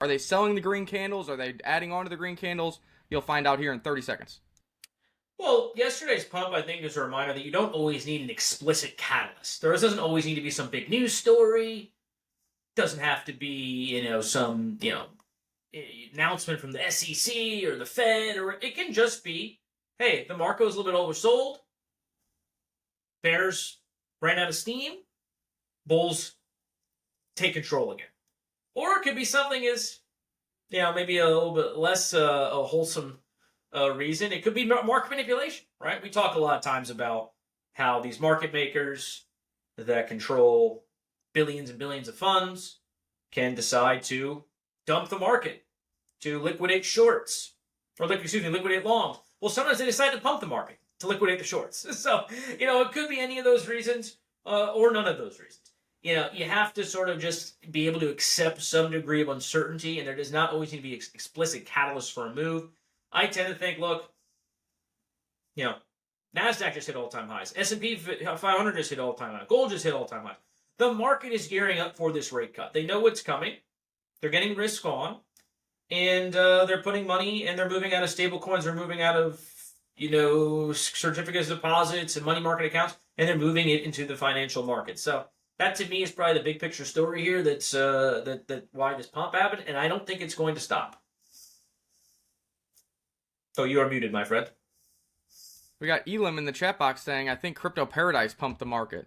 Are they selling the green candles? Are they adding on to the green candles? You'll find out here in 30 seconds. Well, yesterday's pump, I think, is a reminder that you don't always need an explicit catalyst. There doesn't always need to be some big news story. Doesn't have to be, some, announcement from the SEC or the Fed, or it can just be, hey, the market was a little bit oversold. Bears ran out of steam. Bulls take control again. Or it could be something as, maybe a little bit less a wholesome reason. It could be market manipulation, right? We talk a lot of times about how these market makers that control billions and billions of funds can decide to dump the market, to liquidate shorts, or liquidate longs. Well, sometimes they decide to pump the market to liquidate the shorts. So, it could be any of those reasons or none of those reasons. You have to sort of just be able to accept some degree of uncertainty, and there does not always need to be explicit catalyst for a move. I tend to think, look, NASDAQ just hit all-time highs. S&P 500 just hit all-time highs. Gold just hit all-time highs. The market is gearing up for this rate cut. They know what's coming. They're getting risk on. And they're putting money, and they're moving out of stable coins. They're moving out of, certificates of deposits and money market accounts, and they're moving it into the financial market. So that, to me, is probably the big picture story here. That's that why this pump happened, and I don't think it's going to stop. Oh, you are muted, my friend. We got Elam in the chat box saying, I think Crypto Paradise pumped the market.